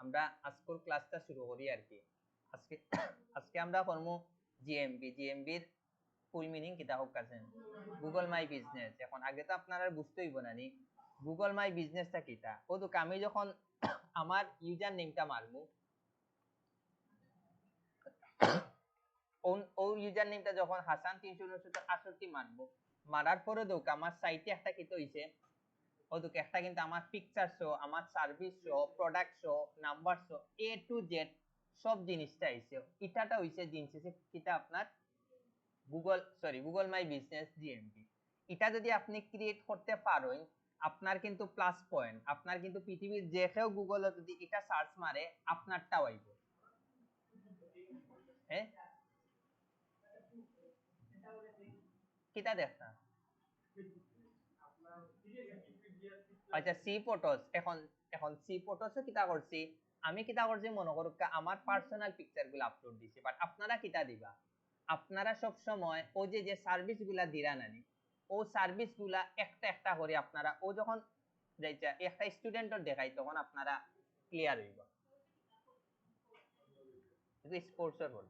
আমরা আজকের ক্লাসটা শুরু করি আর কি। আজকে আজকে আমরা করব জিএমবির ফুল মিনিং কিতা হোক কাছেন গুগল মাই বিজনেস। এখন আগে তো আপনারা বুঝতেই বনানি গুগল মাই বিজনেসটা কিতা। ও তো আমি যখন আমার ইউজার নেমটা মারমু ও ইউজার নেমটা যখন হাসান 369 মারবো, মারার পরে দেখ আমার সাইটে একটা কিতো হইছে, ও দেখ একটা কিন্তু আমার পিকচার শো, আমার service show, product show, number show, A to Z সব জিনিসটা আইছে। এটাটা হইছে জিনিস কিতা আপনার গুগল মাই বিজনেস জিএমবি। এটা যদি আপনি ক্রিয়েট করতে পারেন আপনার কিন্তু প্লাস পয়েন্ট, আপনার কিন্তু পৃথিবীর যে কেউ গুগলে যদি এটা সার্চ মারে আপনারটাও আইব। হ্যাঁ কিতা দেখতা আচ্ছা সি ফটোস। এখন এখন সি ফটোস কিতা করছি আমি, কিতা করছি মনে করুক আমার পার্সোনাল পিকচার গুলো আপলোড দিছি, বাট আপনারা কিতা দিবা, আপনারা সব সময় ও যে সার্ভিস গুলা দিরা নানি, ও সার্ভিস গুলা একটা একটা করে আপনারা ও যখন যাইতা একটা স্টুডেন্টর দেখাই তখন আপনারা ক্লিয়ার হইব। স্পোর্টসের বল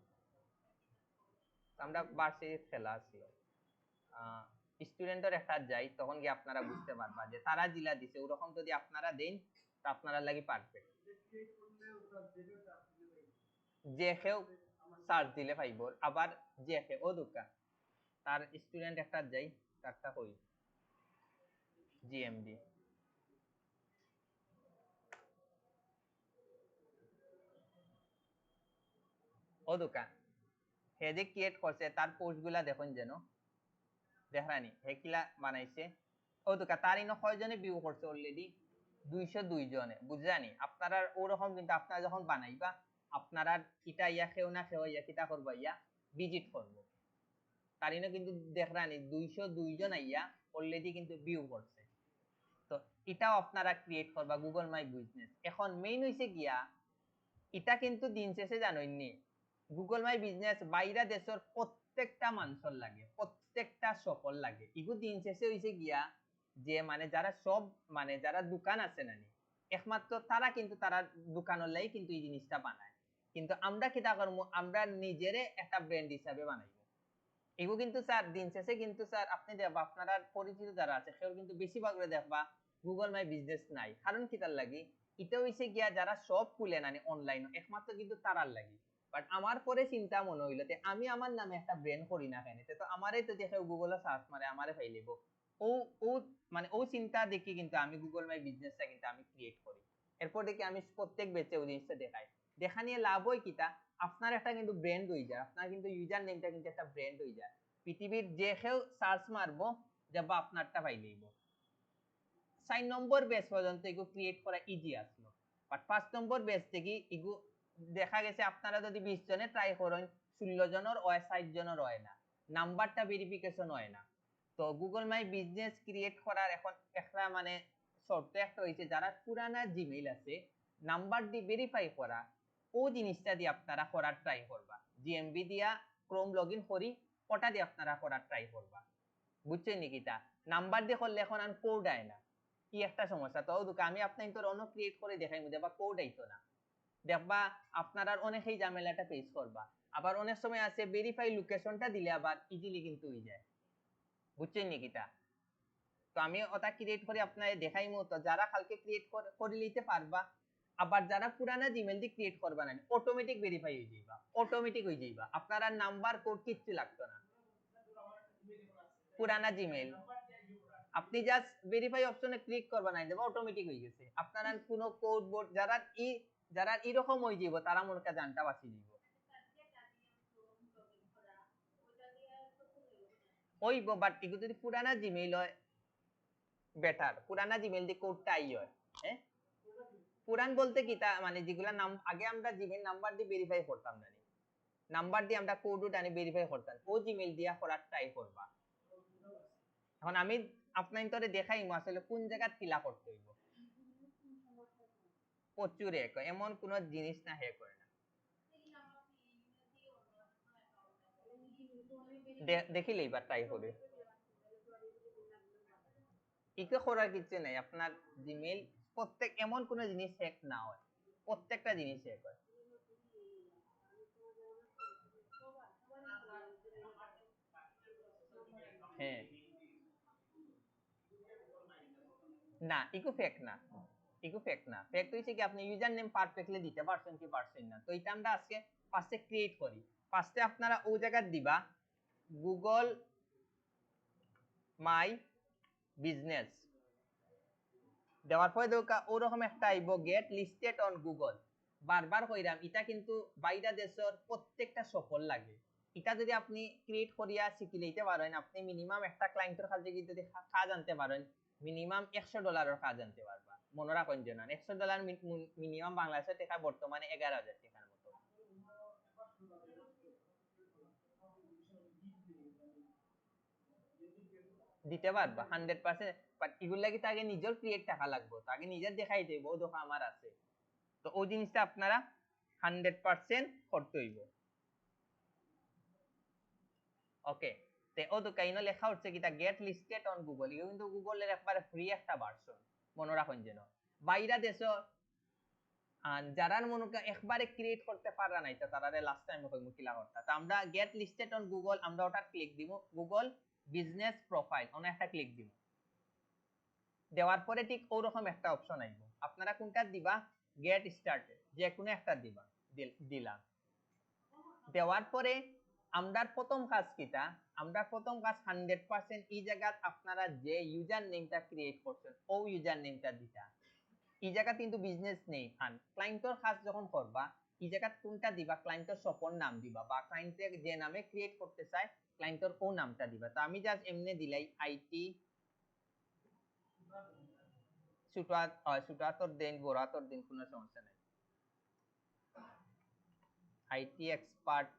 আমরা ভার্সিটির খেলা ছিল, স্টুডেন্টের একটা যাই তখন কি আপনারা বুঝতে পারবা যে তারা জিলা দিছে ওরকম যদি আপনারা দেন তা আপনারা লাগি পারফেক্ট। যে কেউ সার্চ দিলে পাইব, আবার যে কেউ ও দুকা তার স্টুডেন্ট একটা যাই তারটা কই জিএমডি ও দুকা হে যে ক্রিয়েট করছে তার পোস্ট গুলা দেখুন যেন দেখানি হে কিলা বানাইছে। ও দুকা তার ইনো কয়জনে ভিউ করছে অলরেডি 202 জনে, বুঝজানি আপনারা ওরকম কিন্তু আপনারা যখন বানাইবা আপনারা ইটা ইয়া কেউ না কেউ ইয়া কিতা করবা ইয়া ভিজিট করব, তার ইনো কিন্তু দেখরানি 202 জন আইয়া অলরেডি কিন্তু ভিউ করছে। তো এটাও আপনারা ক্রিয়েট করবা গুগল মাই বিজনেস। এখন মেইন হইছে গিয়া এটা কিন্তু দিন শেষে জানোইনি গুগল মাই বিজনেস বাইরা দেশের প্রত্যেকটা মানুষের লাগে, প্রত্যেকটা সফল লাগে। ইগু দিন শেষে হইছে গিয়া যে মানে যারা সব মানে যারা দোকান আছে নানি একমাত্র তারা কিন্তু তারা দোকানের লাই কিন্তু এই জিনিসটা বানায়, কিন্তু আমরা কিটা করবো আমরা নিজেরে একটা ব্র্যান্ড হিসাবে বানাইবো। এগো কিন্তু স্যার দিন শেষে কিন্তু স্যার আপনি দেখবা আপনারা পরিচিত যারা আছে সেও কিন্তু বেশিরভাগ দেখবা গুগল মাই বিজনেস নাই, কারণ কি তার লাগি এটা হইছে গিয়া যারা সব খুলে নানি অনলাইন একমাত্র কিন্তু তারার লাগি। বাট আমার পরে চিন্তা মনে হইলো যে আমি আমার নামে একটা ব্র্যান্ড করি না কেন, তো আমারে তো দেখে গুগলে সার্চ মারে আমারে পাই লিব। ও ও মানে ও চিন্তা দেখি কিন্তু আমি গুগল মাই বিজনেসটা কিন্তু আমি ক্রিয়েট করি। এরপর দেখি আমি প্রত্যেক বেচে ওই জিনিসটা দেখাই, দেখা নিয়ে লাভ হয় কিটা আপনার একটা কিন্তু ব্র্যান্ড হয়ে যায়, আপনার কিন্তু ইউজার নেমটা কিন্তু একটা ব্র্যান্ড হয়ে যায়। পৃথিবীর যে কেউ সার্চ মারবো যাবা আপনারটা পাই লইব। 4 নম্বর বেস পর্যন্ত এগু ক্রিয়েট করা ইজি আসলো, বাট 5 নম্বর বেস থেকে এগু দেখা গেছে আপনারা যদি 20 জনে ট্রাই করেন 16 জনের হয় 60 জনের হয় না, নাম্বারটা ভেরিফিকেশন হয় না। তো গুগল মাই বিজনেস ক্রিয়েট করার এখন একটা মানে শর্ত একটা হইছে যারা পুরানা জিমেইল আছে নাম্বার দিয়ে ভেরিফাই করা ও জিনিসটা দিয়ে আপনারা করার ট্রাই করবা। জিএমবি দিয়া ক্রোম লগইন করি ওটা দিয়ে আপনারা করার ট্রাই করবা, বুঝছেন নাকি? তা নাম্বার দিয়ে করলে এখন আর কোড আয় না, কি একটা সমস্যা। তো আমি আপনার তোর অন্য ক্রিয়েট করে দেখাই দেখবা কোড আইতো না, দেখবা আপনারা অনেকেই ঝামেলাটা ফেস করবা। আবার অনেক সময় আছে ভেরিফাই লোকেশনটা দিলে আবার ইজিলি কিন্তু হয়ে যায়, বুঝছেন নাকি? তা তো আমি ওটা ক্রিয়েট করে আপনাদের দেখাইমু, তো যারা কালকে ক্রিয়েট করে নিতে পারবা। আবার যারা পুরানা জিমেইল দিয়ে ক্রিয়েট করবা না অটোমেটিক ভেরিফাই হয়ে যাইবা, অটোমেটিক হয়ে যাইবা, আপনারা নাম্বার কোড কিচ্ছু লাগতো না। পুরানা জিমেইল আপনি জাস্ট ভেরিফাই অপশনে ক্লিক করবা না দেবা অটোমেটিক হয়ে গেছে, আপনারা কোনো কোড বোর্ড যারা এরকম হয়ে যাইব তারা মনে কা জানটা বাঁচি দিব। ওই বাট এগুলো যদি পুরানা জিমেইল হয় বেটার, পুরানা জিমেইল দিয়ে কোডটা আই হয়। হ্যাঁ পুরান বলতে কি তা মানে যেগুলা নাম আগে আমরা জিমেইল নাম্বার দিয়ে ভেরিফাই করতাম না, নাম্বার দিয়ে আমরা কোড টানি ভেরিফাই করতাম, ও জিমেইল দিয়া করার ট্রাই করবা। এখন আমি আপনার তোরে দেখাই আসলে কোন জায়গা ফিলা করতে হইব। প্রচুর এক এমন কোন জিনিস না হে করে না, দেখিলে এবার ট্রাই হবে। ইকে করার কিছু নাই, আপনার জিমেইল প্রত্যেক এমন কোন জিনিস হ্যাক না হয়, প্রত্যেকটা প্রত্যেকটা জিনিস এক হয়। হ্যাঁ, না ইকো ফেক না, ইকো ফেক না। ফেক হইছে কি আপনি ইউজার নেম পারফেক্টলি দিতে পারছেন কি পারছেন না। তো এটা আমরা আজকে ফার্স্টে ক্রিয়েট করি। ফার্স্টে আপনারা ওই জায়গা দিবা গুগল মাই বিজনেস, দেওয়ার পরে দোকা ওরকম একটা আইব গেট লিস্টেড অন গুগল। বারবার কইরাম এটা কিন্তু বাইরা দেশের প্রত্যেকটা সফল লাগে। এটা যদি আপনি ক্রিয়েট করিয়া শিখি লইতে পারেন, আপনি মিনিমাম একটা ক্লায়েন্টের কাছে যদি কাজ আনতে পারেন, মিনিমাম $100 কাজ আনতে পারবা। মনে রাখুন যে না, $100 মিনিমাম বাংলাদেশের টাকা বর্তমানে 11,000 টাকার মতো দিতে পারবা 100%। বাট এগুলো লাগি তাকে নিজের ক্রিয়েট টাকা লাগবে, তাকে নিজের দেখাই দেব ও দোকান আমার আছে। তো ওই জিনিসটা আপনারা 100% করতে হইব। ওকে, তে ও তো কাইনো লেখা হচ্ছে কি তা get listed on Google, you কিন্তু গুগলের একবারে ফ্রি একটা ভার্সন। মনে রাখুন যেন বাইরা দেশ যারা মনে করেন একবারে ক্রিয়েট করতে পারা নাই, তো তারা লাস্ট টাইম কিলা করতে। তো আমরা গেট লিস্টেড অন গুগল আমরা ওটা ক্লিক দিব, গুগল বিজনেস প্রোফাইল অন একটা ক্লিক দিব। দেওয়ার পরে ঠিক ওরকম একটা অপশন আইব, আপনারা কোনটা দিবা, গেট স্টার্টেড যে কোনো একটা দিবা। দিলাম, দেওয়ার পরে আমরা প্রথম কাজ কিটা, আমরা প্রথম কাজ 100% এই জায়গা আপনারা যে ইউজার নেমটা ক্রিয়েট করছেন ও ইউজার নেমটা দিতা। এই জায়গা কিন্তু বিজনেস নেই আন ক্লায়েন্টর কাজ যখন করবা এই জায়গা কোনটা দিবা, ক্লায়েন্টর সপর নাম দিবা বা ক্লায়েন্টের যে নামে ক্রিয়েট করতে চায় ক্লায়েন্টর ও নামটা দিবা। তো আমি জাস্ট এমনি দিলাই আইটি ছোটাতর দেন বড়াতর দিন, কোনো সমস্যা নাই। আইটি এক্সপার্ট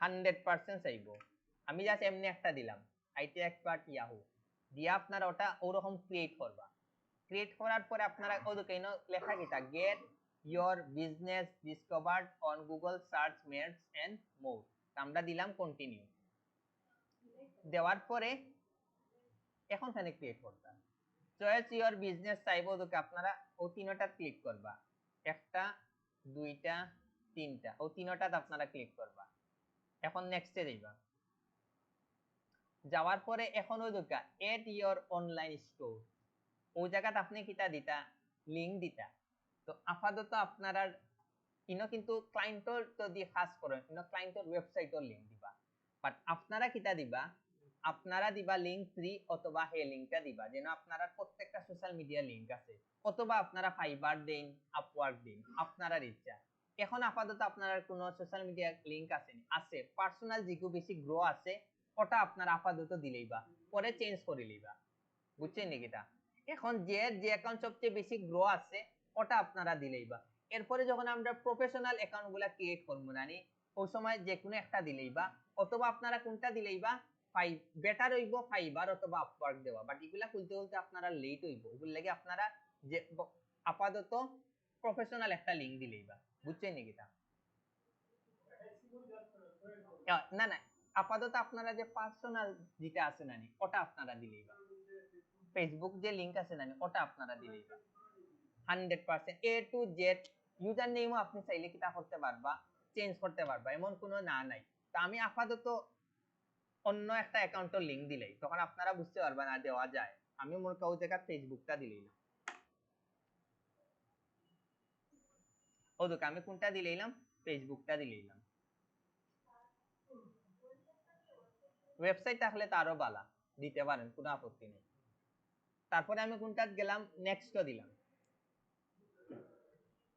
100% চাইব। আমি জাস্ট এমনি একটা দিলাম আইটি এক্সপার্ট ইয়াহু দিয়া আপনারা ওটা ওরকম ক্রিয়েট করবা। ক্রিয়েট করার পরে আপনারা ওদিকে লেখা কিটা get your business discovered on Google search maps and more. আমরা দিলাম কন্টিনিউ। দেওয়ার পরে এখন খানে ক্রিয়েট করতাম চয়েস ইয়োর বিজনেস চাইব, ওদিকে আপনারা ও তিনটা ক্লিক করবা, একটা দুইটা তিনটা, ও তিনটাতে আপনারা ক্লিক করবা। এখন নেক্সটে যাইবা, যাওয়ার পরে এখন ওই দোকা এড ইয়োর অনলাইন স্টোর, ওই জায়গাতে আপনি কিটা দিতা, লিঙ্ক দিতা। তো আপাতত আপনারা ইনো কিন্তু ক্লায়েন্টর তো দিয়ে কাজ করেন, ইনো ক্লায়েন্টর ওয়েবসাইটর লিঙ্ক দিবা। বাট আপনারা কিটা দিবা, আপনারা দিবা লিঙ্ক ফ্রি অথবা হে লিঙ্কটা দিবা, যেন আপনারা প্রত্যেকটা সোশ্যাল মিডিয়া লিঙ্ক আছে, অথবা আপনারা ফাইবার দেন, আপওয়ার্ক দেন, আপনারা ইচ্ছা। এখন আপাতত আপনারা কোনো সোশ্যাল মিডিয়া লিঙ্ক আছে পার্সোনাল যেগু বেশি গ্রো আছে ওটা আপনারা আপাতত দিলেই বা পরে চেঞ্জ করে লইবা। বুঝছেন নাকিটা? এখন যে অ্যাকাউন্ট সবচেয়ে বেশি গ্রো আছে ওটা আপনারা দিলেই বা। এরপরে যখন আমরা প্রফেশনাল অ্যাকাউন্ট গুলা ক্রিয়েট করবো নানি ওই সময় যে কোনো একটা দিলেই বা, অথবা আপনারা কোনটা দিলেই বা বেটার হইব ফাইবার অথবা আপওয়ার্ক দেওয়া। বাট এগুলা খুলতে খুলতে আপনারা লেট হইব, ওগুলো লাগে আপনারা যে আপাতত প্রফেশনাল একটা লিঙ্ক দিলেই বা। বুঝছেন নাকিটা? না না, আপাতত আপনারা যে পার্সোনাল যেটা আছে নানি ওটা আপনারা দিলেই বা, ফেসবুক যে লিংক আছে নানি ওটা আপনারা দিলেই বা। 100% এ টু জেড ইউজার নেমও আপনি চাইলে কিটা করতে পারবা, চেঞ্জ করতে পারবা, এমন কোনো না নাই। তো আমি আপাতত অন্য একটা অ্যাকাউন্টের লিংক দিলেই তখন আপনারা বুঝতে পারবা না দেওয়া যায়। আমি মনে করি ওই জায়গা ফেসবুকটা দিলেই না, ও দোকা আমি কোনটা দিলেইলাম, ফেসবুকটা দিলেইলাম। ওয়েবসাইট থাকলে তারও বালা দিতে পারেন, কোনো আপত্তি নেই। তারপরে আমি কোনটা গেলাম, নেক্সট দিলাম।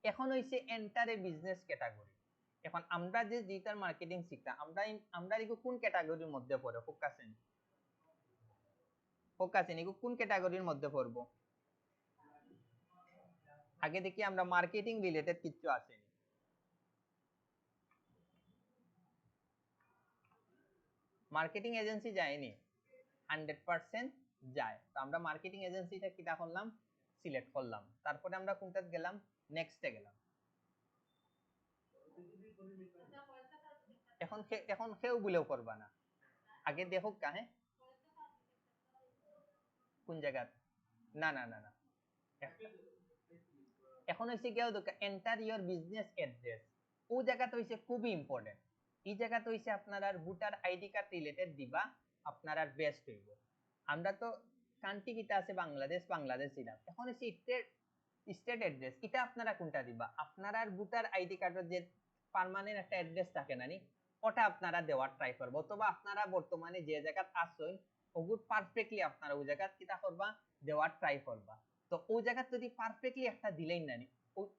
এখন হইছে এন্টার এ বিজনেস ক্যাটাগরি। এখন আমরা যে ডিজিটাল মার্কেটিং শিখতাম আমরা এগুলো কোন ক্যাটাগরির মধ্যে পড়ে, ফোকাসেন এগুলো কোন ক্যাটাগরির মধ্যে পড়বো? আগে দেখি আমরা মার্কেটিং রিলেটেড কিছু আসেনি, মার্কেটিং এজেন্সি যায়নি, 100% যায়। তো আমরা মার্কেটিং এজেন্সিটা কিটা করলাম, সিলেক্ট করলাম। তারপরে আমরা কোনটা গেলাম, নেক্সটে গেলাম। এখন এখন কেউ বলেও করবা না, আগে দেখো কাহে কোন জায়গা। না না না না, এখন হইছে গিয়া এন্টার ইওর বিজনেস অ্যাড্রেস, ও জায়গাটা হইছে খুবই ইম্পর্টেন্ট। এই জায়গাটা হইছে আপনারা ভোটার আইডি কার্ড রিলেটেড দিবা, আপনারা বেস্ট হইব। আমরা তো কান্ট্রি কিটা আছে বাংলাদেশ, বাংলাদেশ দিলাম। এখন হইছে স্টেট অ্যাড্রেস, এটা আপনারা কোনটা দিবা? আপনারা ভোটার আইডি কার্ডের যে পার্মানেন্ট একটা অ্যাড্রেস থাকে না নি, ওটা আপনারা দেওয়ার ট্রাই করবো। অথবা আপনারা বর্তমানে যে জায়গাত আছেন ওগুলো পারফেক্টলি আপনারা ওই জায়গাত কিটা করবা, দেওয়ার ট্রাই করবা। তো ওই জায়গাত যদি পারফেক্টলি একটা দিলেই না নি,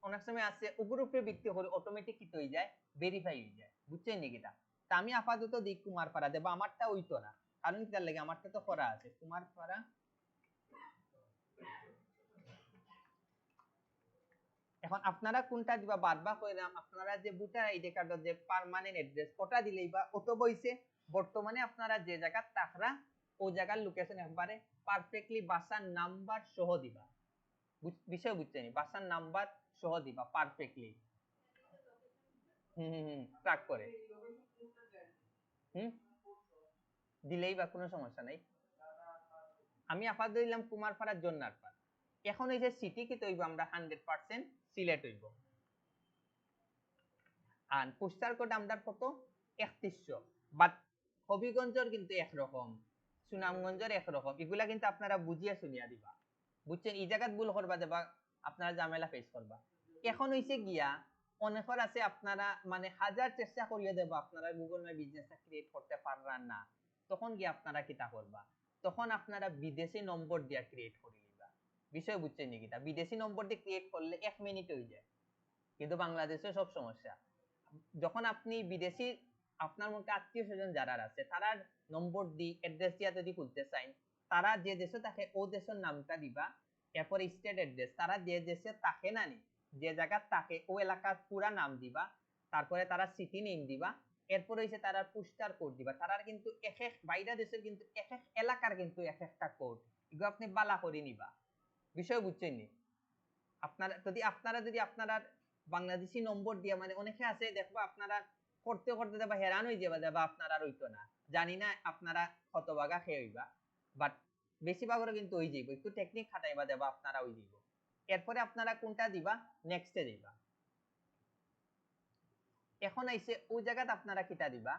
অনেক সময় আছে ওগুলোর উপরে ভিত্তি করে অটোমেটিক কি হয়ে যায়, ভেরিফাই হয়ে যায়। বুঝছেন নি কিটা? তা আমি আপাতত দিক কুমারপাড়া দেব, আমারটা ওইতো না, কারণ কিটার লাগে আমারটা তো করা আছে কুমারপাড়া। এখন আপনারা কোনটা দিবা বারবার কইরাম, আপনারা যে ভোটার আইডি কার্ডের যে পার্মানেন্ট অ্যাড্রেস ওটা দিলেই বা অত বইছে বর্তমানে আপনারা যে জায়গা তাকরা ওই জায়গার লোকেশন একবারে পারফেক্টলি বাসার নাম্বার সহ দিবা। বিষয় বুঝছেন, বাসার নাম্বার সহ দিবা পারফেক্টলি। ট্র্যাক করে হুম দিলেই বা কোনো সমস্যা নাই। আমি আপাতত দিলাম কুমারপাড়ার জন্নার পাড়। এখন এই যে সিটি কি তৈব আমরা 100% সিলেট হইব। আর পোস্টার কোড আমরা কত 3100, বাট হবিগঞ্জের কিন্তু একরকম, সুনামগঞ্জের একরকম, এগুলা কিন্তু আপনারা বুঝিয়া শুনিয়া দিবা। বুঝছেন, এই জায়গাত ভুল করবা দেবা আপনারা ঝামেলা ফেস করবা। এখন হইছে গিয়া অনেকের আছে আপনারা মানে হাজার চেষ্টা করিয়া দেবা আপনারা গুগল মাই বিজনেসটা ক্রিয়েট করতে পারবেন না, তখন গিয়া আপনারা কিটা করবা, তখন আপনারা বিদেশি নম্বর দিয়া ক্রিয়েট করে নিবা। বিষয় বুঝছেন নাকি? বিদেশি নম্বর দিয়ে ক্রিয়েট করলে 1 মিনিট হয়ে যায়, কিন্তু বাংলাদেশে সব সমস্যা। যখন আপনি বিদেশি আপনার মধ্যে আত্মীয় স্বজন যারা আছে তারা নম্বর দি অ্যাড্রেস দিয়া যদি খুলতে চাই, তারা যে দেশে থাকে ও দেশের নামটা দিবা, এরপর স্টেট অ্যাড্রেস তারা যে দেশে থাকে না নি, যে জায়গা থাকে ও এলাকার পুরা নাম দিবা, তারপরে তারা সিটি নেম দিবা, এরপর হইছে তারা পোস্টার কোড দিবা। তারা কিন্তু এক এক বাইরে দেশের কিন্তু এক এক এলাকার কিন্তু এক একটা কোড, এগুলো আপনি বালা করে নিবা। বিষয় বুঝছেন নি? আপনারা বাংলাদেশি নম্বর দিয়ে মানে অনেকে আছে দেখবা আপনারা করতে করতে দেবা হেরান হয়ে যাবা, দেবা আপনারা রইতো না, জানি না আপনারা কত বাগা খেয়ে হইবা, বাট বেশিরভাগের কিন্তু ওই যাইব, একটু টেকনিক খাটাইবা দেবা আপনারা ওই যাইব। এরপরে আপনারা কোনটা দিবা, নেক্সটে দিবা। এখন আইছে ওই জায়গাতে আপনারা কিটা দিবা,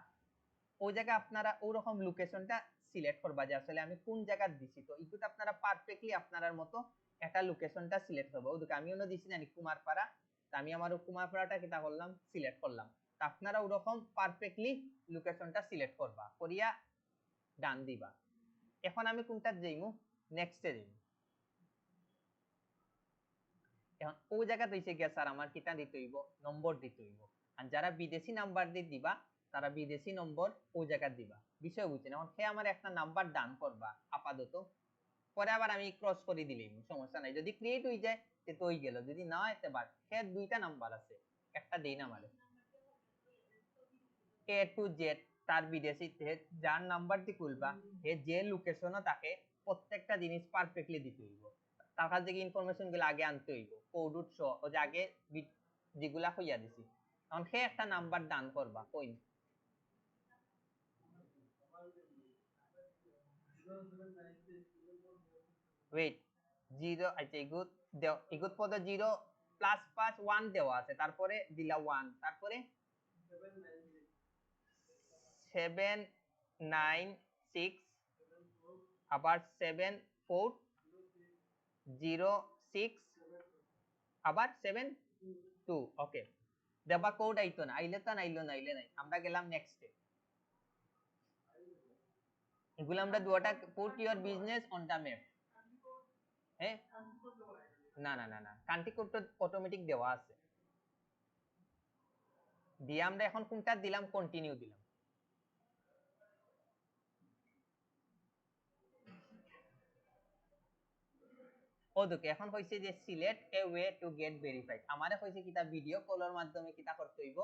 ওই জায়গায় আপনারা ওরকম লোকেশনটা সিলেক্ট করবা যে আসলে আমি কোন জায়গা দিছি। তো ইকুতে আপনারা পারফেক্টলি আপনার মতো একটা লোকেশনটা সিলেক্ট করবো। ওদিকে আমি অন্য দিছি জানি কুমারপাড়া, আমি আমার কুমারপাড়াটা কিটা করলাম, সিলেক্ট করলাম। তা আপনারা ওরকম পারফেক্টলি লোকেশনটা সিলেক্ট করবা, করিয়া ডান দিবা। এখন আমি কোনটা যাইমু, নেক্সটে যাইমু। এখন ওই জায়গা দিছে গিয়া স্যার আমার কিটা দিতে হইব, নম্বর দিতে হইব। আর যারা বিদেশি নাম্বার দিয়ে দিবা তারা বিদেশি নম্বর ওই জায়গা দিবা। বিষয় বুঝছেন? এখন সে আমার একটা নাম্বার ডান করবা আপাতত, পরে আবার আমি ক্রস করে দিলেই সমস্যা নাই। যদি ক্রিয়েট হয়ে যায় তো হয়ে গেল, যদি না হয় বাদ। সে দুইটা নাম্বার আছে, একটা দেই না মানে এ টু জেড তার বিদেশি যার নাম্বার দিয়ে খুলবা হে যে লোকেশনও থাকে প্রত্যেকটা জিনিস পারফেক্টলি দিতে হইব। তার কাছ থেকে ইনফরমেশন গুলো আগে আনতে হইব, কোড সহ ও যে আগে যেগুলা কইয়া দিছি। তখন সে একটা নাম্বার ডান করবা কই ওয়েট জিরো, আচ্ছা এগুত দেও, এগুত পদে জিরো প্লাস পাঁচ ওয়ান দেওয়া আছে, তারপরে দিলা ওয়ান, তারপরে 796, আবার 7406, আবার 72। ওকে, দেবা কোড আইতো না, আইলে তো আইলো না, আইলে নাই, আমরা গেলাম নেক্সটে। এগুলো আমরা দুটো put your business on the map. হ্যাঁ, না না না না, কান্ট্রি কোড তো অটোমেটিক দেওয়া আছে। দিয়ে আমরা এখন কোনটা দিলাম, কন্টিনিউ দিলাম। ওদিকে এখন হইছে যে select a way to get verified, আমারে হইছে কিটা ভিডিও কলের মাধ্যমে কিটা করতে হইব,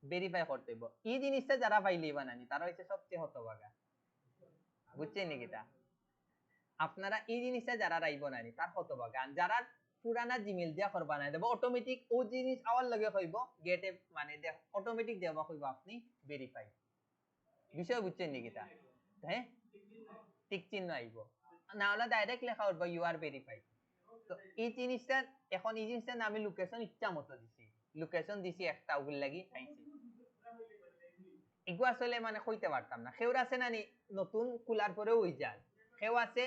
ভেরিফাই করতে হইব। এই জিনিসটা যারা পাইলেই বানানি তারা হইছে সবচেয়ে হতভাগা। বুঝছেন নি কিটা? আপনারা এই জিনিসটা যারা রাইব নানি তার হতভাগা। যারা পুরানা জিমেল দিয়া করবা না দেব অটোমেটিক ও জিনিস আওয়ার লগে হইব গেটে মানে অটোমেটিক দেবা হইব আপনি ভেরিফাই। বিষয় বুঝছেন নি কিটা? হ্যাঁ, টিক চিহ্ন আইব, না হলে ডাইরেক্ট লেখা উঠবো ইউ আর ভেরিফাইড। তো এই জিনিসটা এখন এই জিনিসটা আমি লোকেশন ইচ্ছা মতো দিছি, লোকেশন দিছি একটা ওগুল লাগি আইছে এগু আসলে মানে কইতে পারতাম না। সেউর আছে না নতুন কুলার পরেও ওই যায়, সেও আছে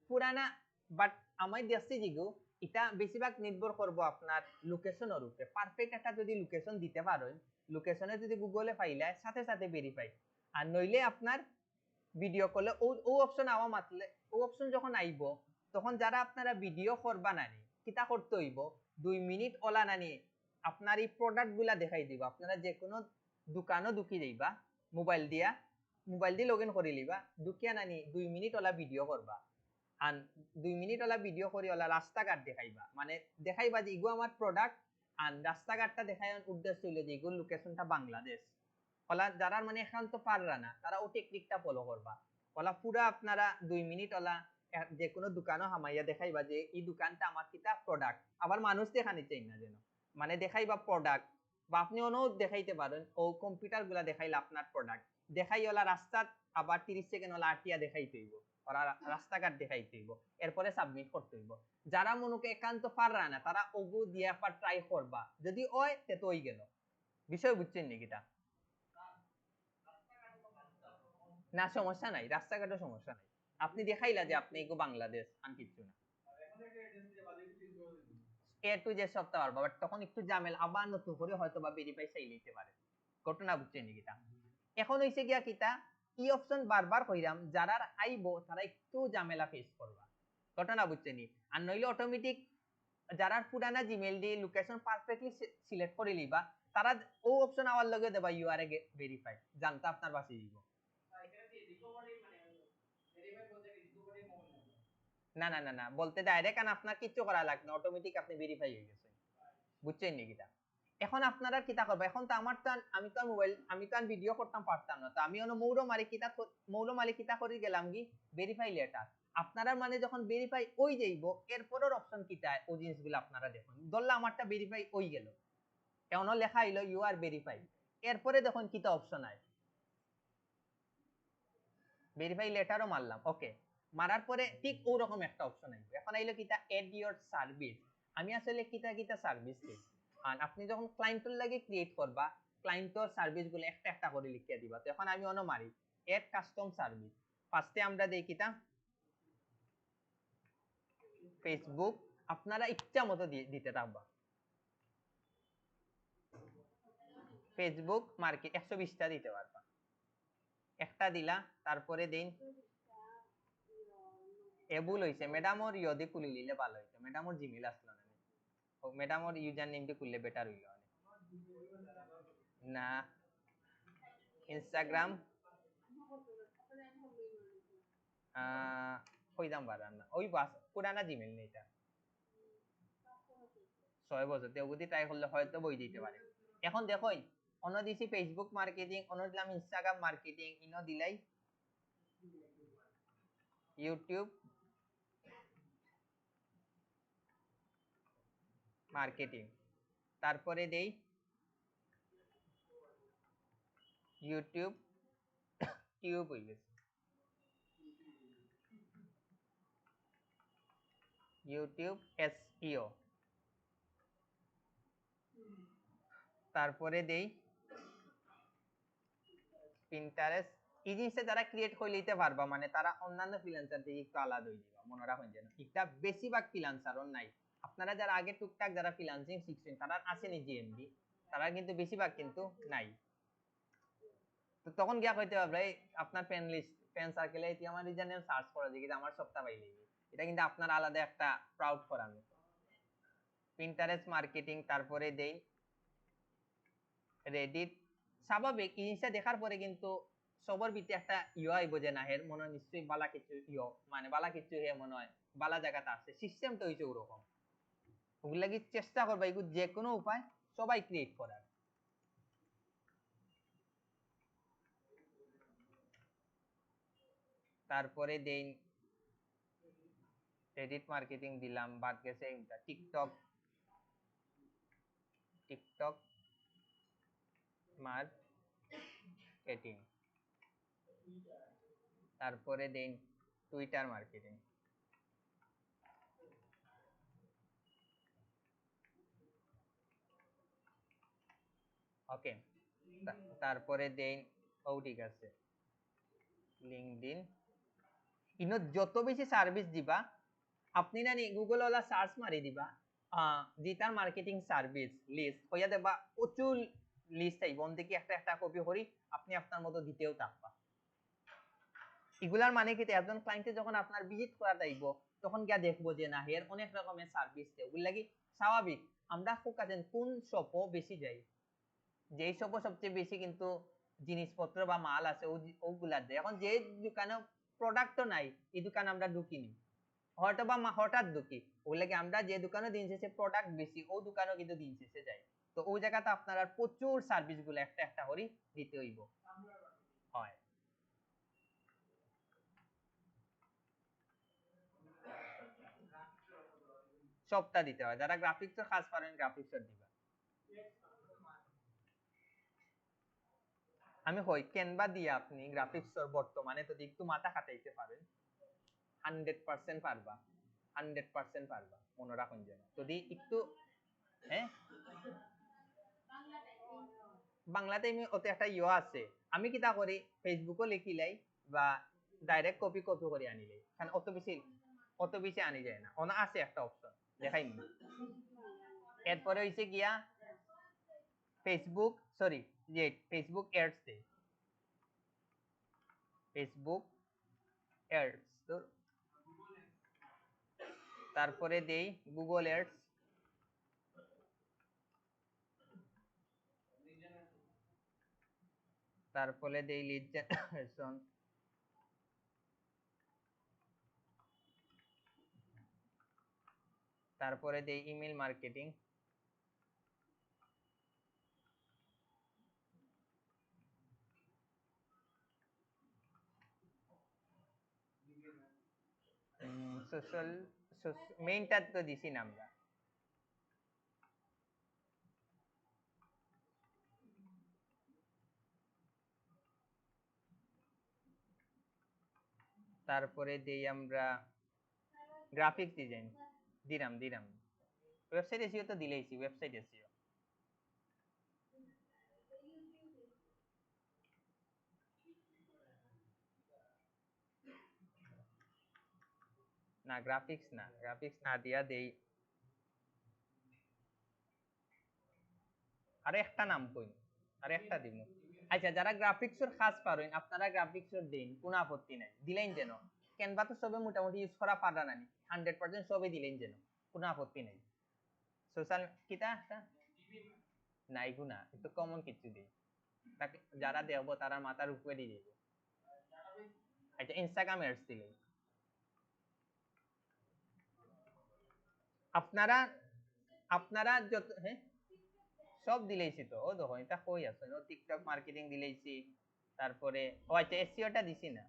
পুরানা, বাট আমায় দেখছি যেগু এটা বেশিরভাগ নির্ভর করবো আপনার লোকেশনের উপরে। পারফেক্ট একটা যদি লোকেশন দিতে পারেন, লোকেশনে যদি গুগলে পাইলে সাথে সাথে ভেরিফাই। আর নইলে আপনার ভিডিও কলে ও অপশন আওয়া মাতলে, ও অপশন যখন আইব তখন যারা আপনারা ভিডিও করবা নানি কিতা করতে হইব, 2 মিনিট ওলা নানি আপনার এই প্রোডাক্ট গুলা দেখাই দিব। আপনারা যে কোনো দোকানও ঢুকি যাইবা মোবাইল দিয়া, মোবাইল দিয়ে লগ ইন করে লিবা, ঢুকিয়া নানি 2 মিনিট ওলা ভিডিও করবা। আর 2 মিনিট ওলা ভিডিও করি ওলা রাস্তাঘাট দেখাইবা, মানে দেখাইবা যে ইগো আমার প্রোডাক্ট। আর রাস্তাঘাটটা দেখাই উদ্দেশ্য হইলো যে ইগোর লোকেশনটা বাংলাদেশ। ওলা যারা মানে একান্ত পাররা না তারা ও টেকনিকটা ফলো করবা। ওলা পুরা আপনারা 2 মিনিট ওলা যে কোনো দোকানও হামাইয়া দেখাইবা যে এই দোকানটা আমার কিতা প্রোডাক্ট, আবার মানুষ দেখানি চাই না যেন, মানে দেখাইবা প্রোডাক্ট। বা আপনি অন্য দেখাইতে পারেন, ও কম্পিউটার গুলা দেখাইলে আপনার প্রোডাক্ট দেখাই ওলা রাস্তাত আবার 30 সেকেন্ড ওলা আটিয়া দেখাইতে হইব, ওরা রাস্তাঘাট দেখাইতে হইব, এরপরে সাবমিট করতে হইব। যারা মনুকে একান্ত পাররা না তারা ওগু দিয়ে একবার ট্রাই করবা, যদি ওই তে তো ওই গেল। বিষয় বুঝছেন নাকিটা? না সমস্যা নাই, রাস্তাঘাটের সমস্যা নাই, আপনি দেখাইলা যে আপনি এগো বাংলাদেশ আন কিচ্ছু না। এ টু যে সপ্তাহ পারবা, বাট তখন একটু ঝামেলা, আবার নতুন করে হয়তো বা ভেরিফাই চাই লইতে পারে। ঘটনা বুঝছেন নাকিটা? এখন হইছে গিয়া কিতা, ই অপশন বারবার কইরাম যারা আইবো তারা একটু ঝামেলা ফেস করবা। ঘটনা বুঝছেন নি? আর নইলে অটোমেটিক যারা পুরানা জিমেইল দিয়ে লোকেশন পারফেক্টলি সিলেক্ট করে লিবা, তারা ও অপশন আওয়ার লগে দেবা ইউ আর এ ভেরিফাই, জানতা আপনার বাসি দিব। না না না না বলতে ডাইরেক্ট, কারণ আপনার কিচ্ছু করা লাগবে না, অটোমেটিক আপনি ভেরিফাই হয়ে গেছেন। বুঝছেন নি কিটা? এখন আপনারা কিতা করবে, এখন তো আমার তো আমি তো মোবাইল, আমি তো ভিডিও করতাম পারতাম না, তো আমি অন্য মৌল মালিক কিতা করে গেলাম কি ভেরিফাই লেটার। আপনারা মানে যখন ভেরিফাই ওই যাইব, এরপরের অপশন কিটা ওই জিনিসগুলো আপনারা দেখুন। ধরলে আমারটা ভেরিফাই ওই গেল, এমনও লেখা হইলো ইউ আর ভেরিফাই, এরপরে দেখুন কিতা অপশন আয়, ভেরিফাই লেটারও মারলাম, ওকে। মারার পরে ঠিক ওরকম একটা অপশন আইবে। এখন আইলো কিটা এড ইওর সার্ভিস। আমি আসলে কিটা কিটা সার্ভিস দিই, আর আপনি যখন ক্লায়েন্টের লাগে ক্রিয়েট করবা, ক্লায়েন্টর সার্ভিস গুলো একটা একটা করে লিখিয়ে দিবা। তো এখন আমি অন্য মারি এড কাস্টম সার্ভিস। ফার্স্টে আমরা দেই কিটা ফেসবুক, আপনারা ইচ্ছা মতো দিতে থাকবা। ফেসবুক মার্কেট 120টা দিতে পারবা, একটা দিলা। তারপরে দিন এবুল হইছে ম্যাডামর ইয়দি খুলি লিলে ভালো হইতো, ম্যাডামর জিমেইল আসলো না, ও ম্যাডামর ইউজার নেমটি খুললে বেটার হইল না। ইনস্টাগ্রাম কইদাম বারান না, ওই বাস পুরানা জিমেইল নেই এটা, 6 বছর তেগুদি ট্রাই করলে হয়তো বই দিতে পারে। এখন দেখো অন্য দিছি ফেসবুক মার্কেটিং, অন্য দিলাম ইনস্টাগ্রাম মার্কেটিং, ইনো দিলাই ইউটিউব মার্কেটিং, তারপরে দেই ইউটিউব টিউব হয়ে গেছে, ইউটিউব এসইও। তারপরে দেই পিন্টারেস্ট। এই জিনিসটা যারা ক্রিয়েট করে নিতে পারবা, মানে তারা অন্যান্য ফ্রিল্যান্সার থেকে একটু আলাদা হয়ে যাবে, মনে রাখুন যেন এটা বেশিরভাগ ফ্রিল্যান্সারও নাই। আপনারা যারা আগে টুকটাক যারা ফ্রিল্যান্সিং শিখছেন তারা আসেনি জিএমবি, তারা কিন্তু বেশিরভাগ কিন্তু নাই। তো তখন গিয়া কইতে পারবে আপনার ফ্রেন্ড লিস্ট ফ্রেন্ড সার্কেলে এটি আমার ইউজার নেম সার্চ করা যায়, কিন্তু আমার সপ্তাহ পাইলে এটা কিন্তু আপনার আলাদা একটা প্রাউড করার মতো। পিন্টারেস্ট মার্কেটিং, তারপরে দেই রেডিট। স্বাভাবিক এই জিনিসটা দেখার পরে কিন্তু সবার ভিতরে একটা ইয়ে আইব যে না এর মনে হয় নিশ্চয়ই বালা কিছু ইয়ে, মানে বালা কিছু হে মনে হয় বালা জায়গাতে আছে, সিস্টেমটা হইছে ওরকম। ওগুলা কি চেষ্টা করবা এগুলো যে কোনো উপায় সবাই ক্রিয়েট করার। তারপরে দেই রেডিট মার্কেটিং দিলাম, বাদ গেছে টিকটক, টিকটক মার্কেটিং, তারপরে দেন টুইটার মার্কেটিং, ওকে, তারপরে দেন, ও ঠিক আছে, লিঙ্কডইন। ইনো যত বেশি সার্ভিস দিবা, আপনি না গুগল ওলা সার্চ মারি দিবা ডিজিটাল মার্কেটিং সার্ভিস লিস্ট হইয়া দেবা, প্রচুর লিস্ট আইব, দেখি একটা একটা কপি করি আপনি আপনার মতো দিতেও থাকবা। এগুলার মানে কি, একজন ক্লায়েন্টে যখন আপনার ভিজিট করা যাইব তখন গিয়া দেখবো যে না এর অনেক রকমের সার্ভিস দেয়, ওগুলো লাগি স্বাভাবিক আমরা ফোকাসেন কোন শপও বেশি যাই, যেই শপও সবচেয়ে বেশি কিন্তু জিনিসপত্র বা মাল আছে ওগুলা দেয়। এখন যে দোকানে প্রোডাক্ট তো নাই, এই দোকানে আমরা ঢুকিনি, হয়তো বা হঠাৎ ঢুকি, ওগুলাকে আমরা যে দোকানে দিন শেষে প্রোডাক্ট বেশি ও দোকানেও কিন্তু দিন শেষে যায়। তো ওই জায়গাতে আপনারা প্রচুর সার্ভিস গুলো একটা একটা করে দিতে হইব। হয় সবটা দিতে হয়, যারা গ্রাফিক্সের কাজ পারেন গ্রাফিক্সের দিবা। আমি হই ক্যানভা দিয়ে আপনি গ্রাফিক্সের বর্তমানে যদি একটু মাথা খাটাইতে পারেন 100% পারবা, 100% পারবা, মনে রাখুন যেন যদি একটু। হ্যাঁ, বাংলাতে আমি ওতে একটা ইয়ে আছে, আমি কিতা করি ফেসবুকও লিখিলাই বা ডাইরেক্ট কপি কপি করে আনিলাই, কারণ অত বেশি আনি যায় না, ওনা আছে একটা অপশন দেখাই নি। এরপরে হইছে গিয়া ফেসবুক, সরি, যে ফেসবুক এডস দে, ফেসবুক এডস তো, তারপরে দেই গুগল এডস, তারপরে দেই লিড জেনারেশন, তারপরে দেই ইমেল মার্কেটিং, সোশ্যাল, মেইনটা তো দিছি না আমরা। তারপরে দেই আমরা গ্রাফিক্স ডিজাইন, দিলাম দিলাম, ওয়েবসাইট এসিও তো দিলেইছি, ওয়েবসাইট এসিও না, গ্রাফিক্স না দিয়া দেই আরে একটা নাম কই, আরে একটা দিব। আচ্ছা, যারা গ্রাফিক্সের কাজ পারেন আপনারা গ্রাফিক্সের দিন, কোনো আপত্তি নাই, দিলেন যেন। ক্যানভা তো সবে মোটামুটি ইউজ করা পারা নানি, 100% সবে দিলেন যেন, কোনো আপত্তি নাই। সোশ্যাল কিটা একটা নাই গুনা, একটু কমন কিছু দিই, তাকে যারা দেব তারা মাথার উপরে দিয়ে দিব। আচ্ছা, ইনস্টাগ্রাম এডস দিলে আপনারা আপনারা যত, হ্যাঁ সব দিলেইছি তো, ও দেখো এটা কই আছে, ও টিকটক মার্কেটিং দিলেইছি, তারপরে ও আচ্ছা এসইওটা দিছি না,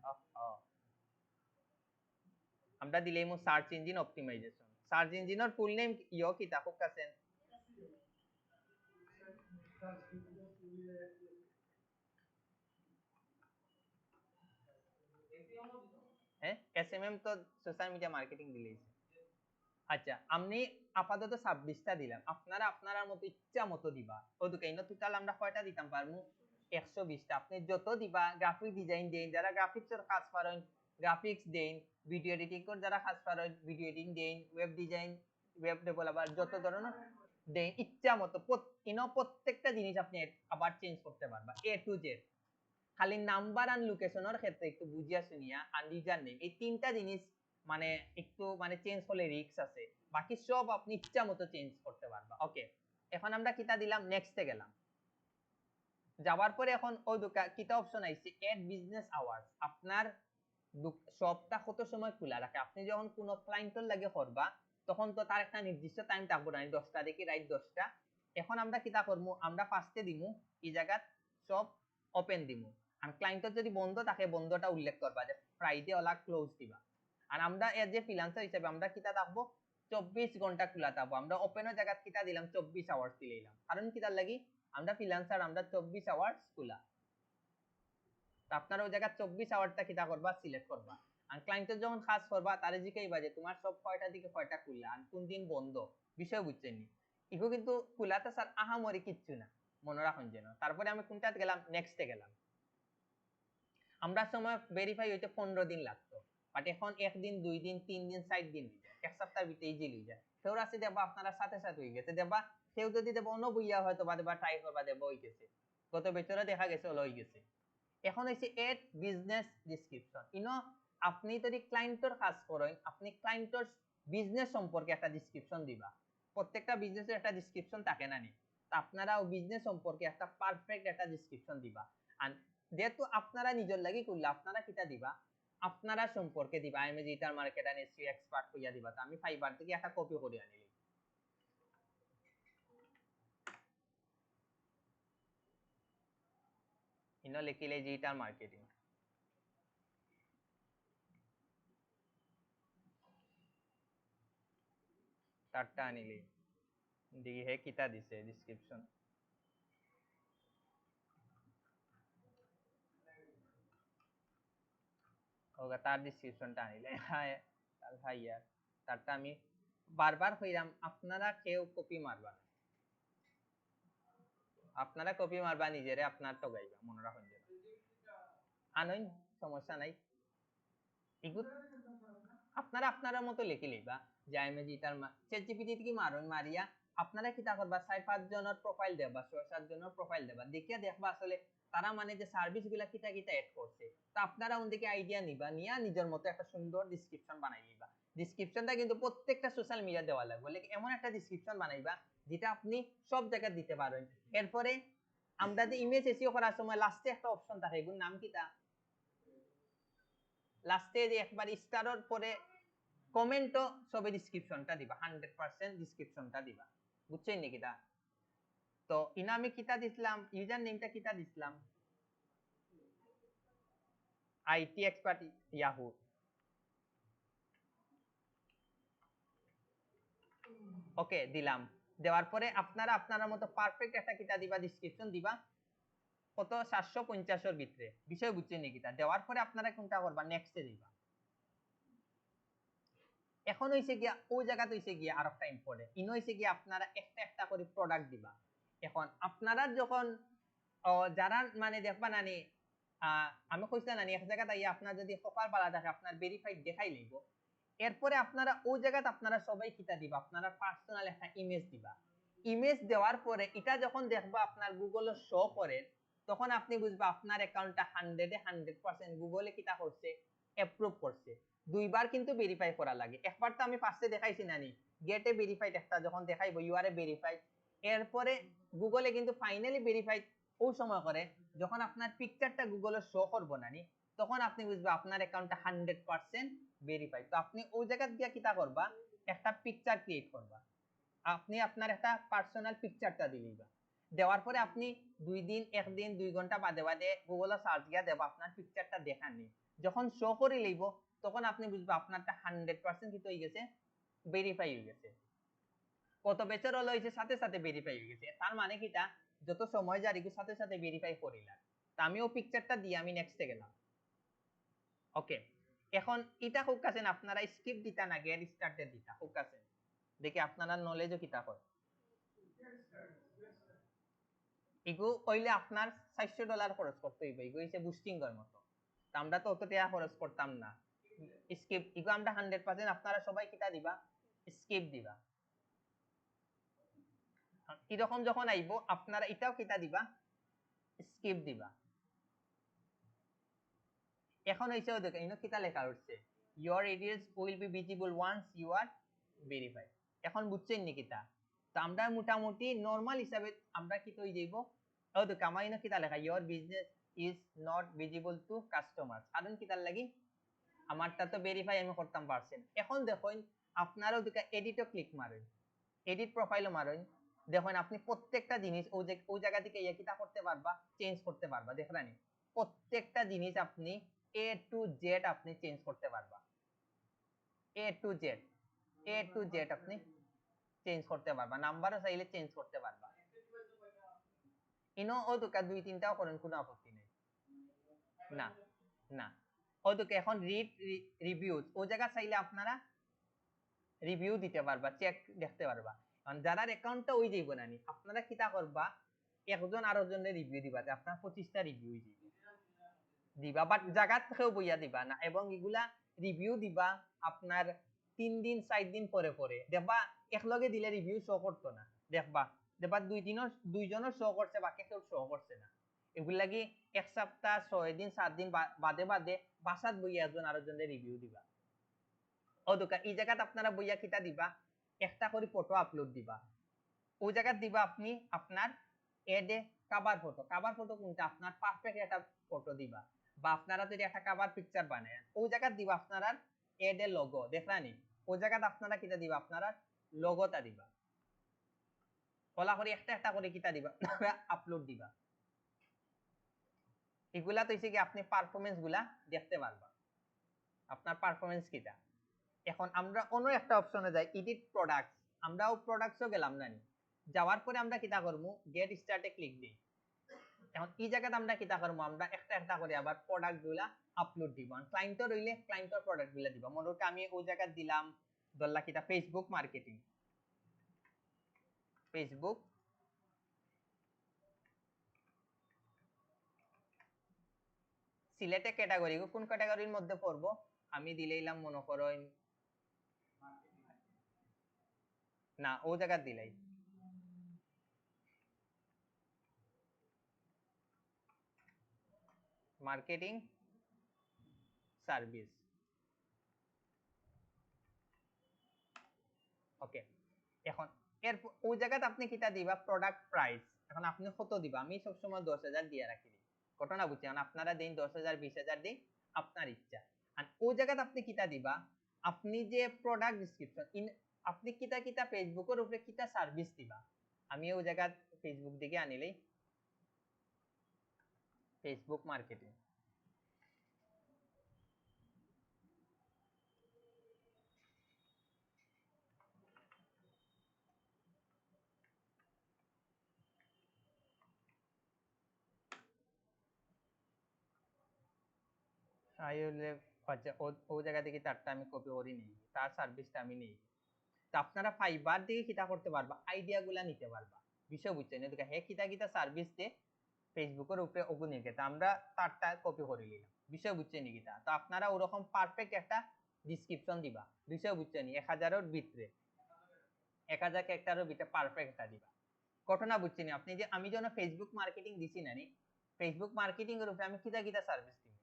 আমরা দিলেইমু সার্চ ইঞ্জিন অপটিমাইজেশন, সার্চ ইঞ্জিনের ফুল নেম ইয়ো কি তাকুক আছেন, হ্যাঁ এসএমএম তো সোশ্যাল মিডিয়া মার্কেটিং দিলেইছি। আচ্ছা, আমি আপাতত 26টা দিলাম, আপনারা আপনার মতো ইচ্ছা মতো দিবা, ও দুকাইন টোটাল আমরা কয়টা দিতাম পারমু, 120টা, আপনি যত দিবা, গ্রাফিক ডিজাইন দেন যারা গ্রাফিক্সের কাজ পারেন, গ্রাফিক্স দেন, ভিডিও এডিটিং করে যারা কাজ পারেন ভিডিও এডিটিং দেন, ওয়েব ডিজাইন, ওয়েব ডেভেলপার যত ধরনের দেন, ইচ্ছা মতো প্রত্যেকটা জিনিস আপনি আবার চেঞ্জ করতে পারবা, এ টু জেড। খালি নাম্বার আর লোকেশনের ক্ষেত্রে একটু বুঝিয়া শুনিয়া আর ইউজার নেম, এই তিনটা জিনিস মানে একটু মানে চেঞ্জ হলে রিস্ক আছে, বাকি সব আপনি ইচ্ছা মতো চেঞ্জ করতে পারবা। ওকে, এখন আমরা কিতা দিলাম, নেক্সটে গেলাম, যাওয়ার পরে এখন ওই কিতা অপশন আইছে এড বিজনেস আওয়ার্স, আপনার শপটা কত সময় খোলা রাখে, আপনি যখন কোনো ক্লায়েন্টের লাগে করবা তখন তো তার একটা নির্দিষ্ট টাইম থাকবো না, 10টা দেখি রাইট 10টা। এখন আমরা কিতা করবো, আমরা ফার্স্টে দিমু এই জায়গাত সব ওপেন দিমু, আর ক্লায়েন্টের যদি বন্ধ থাকে বন্ধটা উল্লেখ করবা যে ফ্রাইডে ওলা ক্লোজ দিবা, আর আমরা এজ এ ফ্রিল্যান্সার হিসেবে আমরা কিতা থাকবো 24 ঘন্টা খোলা থাকবো, আমরা ওপেনের জায়গাত কিতা দিলাম 24 আওয়ার্স দিলাম, কারণ কিতার লাগি আমরা ফ্রিল্যান্সার, আমরা 24 আওয়ার্স খোলা, আপনারা ওই জায়গা 24 আওয়ারটা কিতা করবা সিলেক্ট করবা, আর ক্লায়েন্টের যখন কাজ করবা তারে জিকাইবা যে তোমার সব কয়টা দিকে কয়টা খুললা আর কোন দিন বন্ধ, বিষয় বুঝছেন নি, ইগো কিন্তু খুলাতে স্যার আহামরি কিচ্ছু না, মনে রাখুন যেন। তারপরে আমি কোনটাতে গেলাম, নেক্সটে গেলাম। আমরা সময় ভেরিফাই হইতে 15 দিন লাগতো, বাট এখন 1 দিন 2 দিন 3 দিন 4 দিন হয়ে যায়, এক সপ্তাহের ভিতরে ইজিলি হয়ে যায়। কেউ আছে দেবা আপনারা সাথে সাথে হয়ে গেছে দেবা, কেউ যদি দেবা অন্য বইয়া হয়তো বা দেবা ট্রাই করবা দেবা হয়ে গেছে, গত বছরে দেখা গেছে হলো হয়ে গেছে। এখন হইছে এড বিজনেস ডেসক্রিপশন। ইনো আপনি যদি ক্লায়েন্টর কাজ করেন, আপনি ক্লায়েন্টর বিজনেস সম্পর্কে একটা ডেসক্রিপশন দিবা। প্রত্যেকটা বিজনেসের একটা ডেসক্রিপশন থাকে না নি, তা আপনারাও বিজনেস সম্পর্কে একটা পারফেক্ট একটা ডেসক্রিপশন দিবা। আর যেহেতু আপনারা নিজের লাগি করলে আপনারা কিটা দিবা, আপনারা সম্পর্কে দিবা। I M A digital marketer SEO expert কইয়া দিবা। তো আমি ফাইবার থেকে একটা কপি করে আনিলি, ইনো লিখিলে ডিজিটাল মার্কেটিং, তারটা আনিলি দেখি হে কিটা দিছে ডেসক্রিপশন। ওগা তার ডেসক্রিপশনটা আনিলে হ্যাঁ তার ভাইয়া তারটা আমি বারবার কইরাম আপনারা কেউ কপি মারবা, আপনারা কপি মারবা নিজেরে আপনার তো গাইবা, মনে রাখুন যেন। আনইন সমস্যা নাই, ইগুত আপনারা আপনার মতো লিখে লিখবা যে I M A digital chat GPT থেকে মারুন, মারিয়া আপনারা কিটা করবা 4-5 জনের প্রোফাইল দেবা, 6-7 জনের প্রোফাইল দেবা, দেখিয়া দেখবা আসলে তারা মানে যে সার্ভিস গুলা কিটা কিটা এড করছে। তো আপনারা ওদিকে আইডিয়া নিবা, নিয়া নিজের মতো একটা সুন্দর ডেসক্রিপশন বানাই নিবা। ডেসক্রিপশনটা কিন্তু প্রত্যেকটা সোশ্যাল মিডিয়া দেওয়া লাগবে, এমন একটা ডেসক্রিপশন বানাইবা যেটা আপনি সব জায়গায় দিতে পারেন। এরপরে আমরা যে ইমেজ এসইও করার সময় লাস্টে একটা অপশন থাকে, এগুলোর নাম কিটা, লাস্টে যে একবার স্টারের পরে কমেন্টও সবে ডেসক্রিপশনটা দিবা, 100% ডেসক্রিপশনটা দিবা, বুঝছেন নাকি তা? তো ইনা আমি কিতা দিছিলাম, ইউজার নেমটা কিতা দিছিলাম, আইটি এক্সপার্ট ইয়াহু। ওকে দিলাম, দেওয়ার পরে আপনারা আপনার মতো পারফেক্ট একটা কিতা দিবা, ডেসক্রিপশন দিবা কত 750 এর ভিতরে, বিষয় বুঝছেন নাকি তা? দেওয়ার পরে আপনারা কোনটা করবা, নেক্সটে দিবা। এখন হইছে গিয়া ওই জায়গাতে হইছে গিয়া আর একটা ইম্পর্টেন্ট, ইনো হইছে গিয়া আপনারা একটা একটা করে প্রোডাক্ট দিবা। এখন আপনারা যখন যারা মানে দেখবা নানি, আমি কইছিলাম নানি এক জায়গাতে আইয়া আপনার যদি কপাল বালা থাকে আপনার ভেরিফাইড দেখাই লইব। এরপরে আপনারা ওই জায়গাতে আপনারা সবাই কিতা দিবা, আপনারা পার্সোনাল একটা ইমেজ দিবা। ইমেজ দেওয়ার পরে এটা যখন দেখবা আপনার গুগলে শো করে, তখন আপনি বুঝবা আপনার অ্যাকাউন্টটা 100% গুগলে কিতা করছে, অ্যাপ্রুভ করছে। দুইবার কিন্তু ভেরিফাই করা লাগে, একবার তো আমি ফার্স্টে দেখাইছি নানি গেট এ ভেরিফাইড একটা যখন দেখাইবো ইউ আর এ ভেরিফাইড, এরপরে গুগলে কিন্তু ফাইনালি ভেরিফাইড ওই সময় করে যখন আপনার পিকচারটা গুগলে শো করবো নানি, তখন আপনি বুঝবা আপনার অ্যাকাউন্টটা 100% ভেরিফাইড। তো আপনি ওই জায়গা দিয়ে কিতা করবা, একটা পিকচার ক্রিয়েট করবা, আপনি আপনার একটা পার্সোনাল পিকচারটা দিলিবা। দেওয়ার পরে আপনি 2 দিন 1 দিন 2 ঘন্টা বাদে বাদে গুগলে সার্চ গিয়া দেবা আপনার পিকচারটা দেখার নেই, যখন শো করে লইব তখন আপনি বুঝবা আপনারটা 100% কি হয়ে গেছে, ভেরিফাই হয়ে গেছে। কত বছর হলো হইছে সাথে সাথে ভেরিফাই হয়ে গেছে, তার মানে কিটা যত সময় যায় এগুলো সাথে সাথে ভেরিফাই করিলাম। তা আমিও পিকচারটা দিয়ে আমি নেক্সটে গেলাম। ওকে, এখন এটা খুব কাছেন আপনারা স্কিপ দিতা না গেট স্টার্টেড দিতা খুব কাছেন, দেখি আপনারা নলেজও কিতা হয়। এগু কইলে আপনার $400 খরচ করতে হইবে, এগু হইছে বুস্টিং এর মতো। তা আমরা তো অত টাকা খরচ করতাম না, স্কিপ এগু আমরা 100% আপনারা সবাই কিতা দিবা, স্কিপ দিবা। এরকম যখন আইবো আপনারা এটাও কিতা দিবা, স্কিপ দিবা। এখন হইছে ওই দেখেন ইনো কিতা লেখা হচ্ছে, your address will be visible once you are verified। এখন বুঝছেন নি কিতা? তো আমরা মোটামুটি নরমাল হিসাবে আমরা কি কই যাইব, ও দেখো আমার ইনো কিতা লেখা, your business is not visible to customers, কারণ কিতার লাগি আমারটা তো ভেরিফাই আমি করতাম পারছেন। এখন দেখুন আপনারাও দেখো এডিটও ক্লিক মারেন, এডিট প্রোফাইলও মারেন, দেখুন আপনি প্রত্যেকটা জিনিস ওই জায়গা থেকে ইয়ে কিতা করতে পারবা, চেঞ্জ করতে পারবা। দেখলেন প্রত্যেকটা জিনিস আপনি এ টু জেড আপনি চেঞ্জ করতে পারবা, এ to Z, A to Z আপনি চেঞ্জ করতে পারবা, নাম্বারও চাইলে চেঞ্জ করতে পারবা। ইনো ও দুকা 2-3টাও করেন, কোনো আপত্তি নেই। না না ও দুকে এখন রিড রিভিউজ ও জায়গা চাইলে আপনারা রিভিউ দিতে পারবা, চেক দেখতে পারবা। কারণ যারা অ্যাকাউন্টটা ওই যাইব নানি আপনারা কিতা করবা, একজন আরো জনের রিভিউ দিবা, আপনার 25টা রিভিউ দিবা, বাট জায়গাত থেকেও বইয়া দিবা না, এবং এগুলা রিভিউ দিবা আপনার 3 দিন 4 দিন পরে পরে। দেখবা একলগে দিলে রিভিউ শো করতো না, দেখবা দেখবা দুইজনের শো করছে, বাকি কেউ শো করছে না। এগুলো লাগি 1 সপ্তাহ 6 দিন 7 দিন বাদে বাদে বাসাত বইয়া একজন আরো জনের রিভিউ দিবা। ও দোকা এই জায়গাত আপনারা বইয়া কিতা দিবা, একটা করে ফটো আপলোড দিবা। ওই জায়গাত দিবা আপনি আপনার এডে কভার ফটো কোনটা আপনার পারফেক্ট একটা ফটো দিবা, বা আপনারা যদি একটা কভার পিকচার বানায় ওই জায়গাত দিবা আপনারা এডে লোগো, দেখলানি ওই জায়গাত আপনারা কিটা দিবা, আপনারা লোগোটা দিবা। কলা করে একটা একটা করে কিটা দিবা আপলোড দিবা। এগুলা তো হইছে কি আপনি পারফরম্যান্স গুলা দেখতে পারবা, আপনার পারফরম্যান্স কিটা। এখন আমরা অন্য একটা অপশনে যাই, এডিট প্রোডাক্টস। আমরাও প্রোডাক্টসও গেলাম না, যাওয়ার পরে আমরা কিটা করবো, গেট স্টার্টে ক্লিক দিই। এখন এই জায়গাতে আমরা কিটা করবো, আমরা একটা একটা করে আবার প্রোডাক্ট গুলা আপলোড দিব। ক্লায়েন্টর রইলে ক্লায়েন্টর প্রোডাক্ট গুলা দিব। মনে করি আমি ওই জায়গায় দিলাম ধরলা কিটা ফেসবুক মার্কেটিং, ফেসবুক সিলেটে ক্যাটাগরি, কোন ক্যাটাগরির মধ্যে পড়বো আমি দিলেইলাম, মনে করো না ও জায়গা দিলাই মার্কেটিং সার্ভিস। ওকে, এখন এর ওই জায়গাতে আপনি কিটা দিবা, প্রোডাক্ট প্রাইস। এখন আপনি কত দিবা, আমি সবসময় 10,000 দিয়ে রাখি, ঘটনা বুঝছেন, আপনারা দিন 10,000 20,000 দিন, আপনার ইচ্ছা। আর ওই জায়গাতে আপনি কিটা দিবা, আপনি যে প্রোডাক্ট ডিসক্রিপশন, আপনি কিটা কিটা ফেসবুকের উপরে কিটা সার্ভিস দিবা। আমি ওই জায়গা ফেসবুক দিকে আনিলেই ফেসবুক মার্কেটিং, আচ্ছা ওই জায়গা থেকে তারটা আমি কপি করে নিই, তার সার্ভিসটা আমি নিই। তো আপনারা ফাইবার দিকে কিটা করতে পারবা, আইডিয়া গুলা নিতে পারবা। বিষয় বুঝছেন, এদিকে হে কিটা কিটা সার্ভিস দে ফেসবুকের উপরে ওগুলো নিয়ে, আমরা তারটা কপি করে নিলাম। বিষয় বুঝছেন কিটা, তো আপনারা ওরকম পারফেক্ট একটা ডিসক্রিপশন দিবা। বিষয় বুঝছেন 1000-এর ভিতরে, 1000 ক্যারেক্টারের ভিতরে পারফেক্ট একটা দিবা। ঘটনা বুঝছেন আপনি, যে আমি যেন ফেসবুক মার্কেটিং দিছি না, ফেসবুক মার্কেটিং এর উপরে আমি কিটা কিটা সার্ভিস দিব।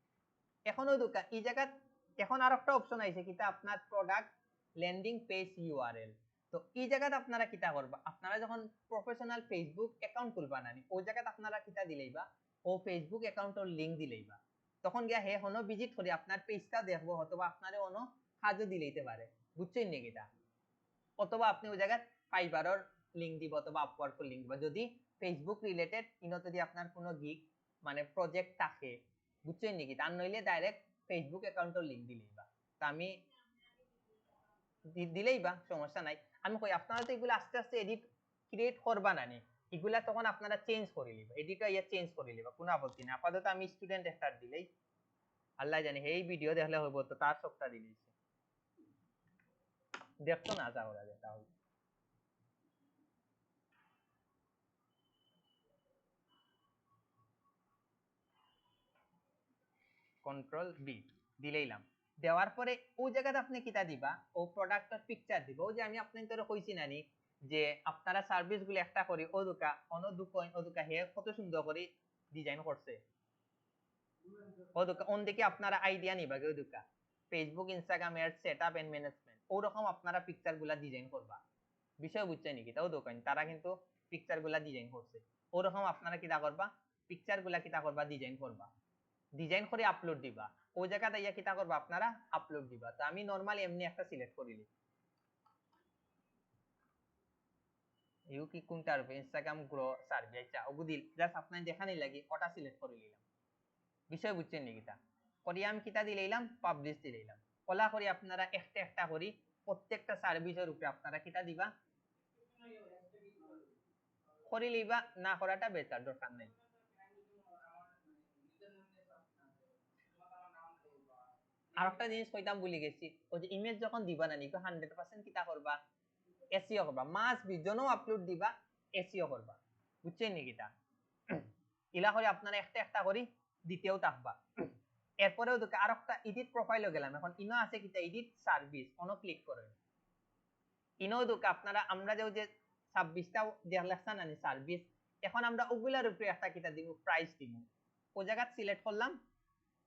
এখন ওই দোকান এই জায়গা, এখন আর একটা অপশন আইছে কিটা, আপনার প্রোডাক্ট ল্যান্ডিং পেজ ইউআরএল। তো এই জায়গাতে আপনারা কিটা করবা, আপনারা যখন প্রফেশনাল ফেসবুক অ্যাকাউন্ট খুলবা না, ওই জায়গাতে আপনারা কিটা দিলেইবা, ও ফেসবুক অ্যাকাউন্টের লিংক দিলেইবা। তখন গিয়া হে হনো ভিজিট করে আপনার পেজটা দেখবো, অথবা আপনারে অন্য কাজও দিলেইতে পারে। বুঝছেন নি কিটা, অথবা আপনি ওই জায়গায় ফাইবারের লিংক দিব, অথবা আপওয়ার্কের লিংক দিব, যদি ফেসবুক রিলেটেড ইনো যদি আপনার কোনো গিগ মানে প্রজেক্ট থাকে। বুঝছেন নাকি, তার নইলে ডাইরেক্ট ফেসবুক অ্যাকাউন্টের লিংক দিলেই বা, তা আমি দিলেই বা সমস্যা নাই। আমি কই আপনারা তো এগুলো আস্তে আস্তে এডিট ক্রিয়েট করবা না নি, এগুলা তখন আপনারা চেঞ্জ করে লিবা, এডিটর ইয়া চেঞ্জ করে লিবা, কোনো আপত্তি না। আপাতত আমি স্টুডেন্ট একটা দিলেই, আল্লাহ জানি এই ভিডিও দেখলে হইব, তো তার সবটা দিলেইছে দেখতো না যা ওরা যায় তাহলে। কন্ট্রোল বি দিলেইলাম। দেওয়ার পরে ওই জায়গাতে আপনি কিটা দিবা, ও প্রোডাক্টের পিকচার দিব। ওই যে আমি আপনাদের কইছি নানি, যে আপনারা সার্ভিস গুলো একটা করি ওদুকা অনদুকইন ওদুকা হে কত সুন্দর করে ডিজাইন করছে। ওদুকা অন দিকে আপনারা আইডিয়া নিবা, ওদুকা ফেসবুক ইনস্টাগ্রাম এর সেটআপ এন্ড ম্যানেজমেন্ট, ওরকম আপনারা পিকচার গুলা ডিজাইন করবা। বিষয় বুঝছেন নাকি, তাও দোকান তারা কিন্তু পিকচার গুলা ডিজাইন করছে, ওরকম আপনারা কিটা করবা, পিকচার গুলা কিটা করবা, ডিজাইন করবা, ডিজাইন করে আপলোড দিবা। ওই জায়গাটা ইয়া কিটা করবা, আপনারা আপলোড দিবা। তো আমি নরমালি এমনি একটা সিলেক্ট করিলি, ইউ কি কোনটার উপরে ইনস্টাগ্রাম গ্রো সার্ভে আচ্ছা ওগুদি জাস্ট আপনার দেখানি লাগি ওটা সিলেক্ট করে নিলাম। বিষয় বুঝছেন নাকি, তা করি আমি কিটা দিলাম, পাবলিশ দিলাম। কলা করি আপনারা একটা একটা করি প্রত্যেকটা সার্ভিসের উপরে আপনারা কিটা দিবা, করে লিবা, না করাটা বেটার, দরকার নাই। আর একটা জিনিস কইতাম ভুলে গেছি, ওই যে ইমেজ যখন দিবা না নিকো 100% কিটা করবা, এসইও করবা, মাস বিজনও আপলোড দিবা, এসইও করবা। বুঝছেন নাকি তা, ইলা করে আপনারা একটা একটা করে দিতেও থাকবা। এরপরেও দেখো আর একটা এডিট প্রোফাইলও গেলাম, এখন ইনো আছে কিটা এডিট সার্ভিস, অন ক্লিক করেন। ইনো দেখো আপনারা আমরা যে 26টা দেখলাম না সার্ভিস, এখন আমরা ওগুলার উপরে একটা কিটা দিব, প্রাইস দিব। ও জায়গা সিলেক্ট করলাম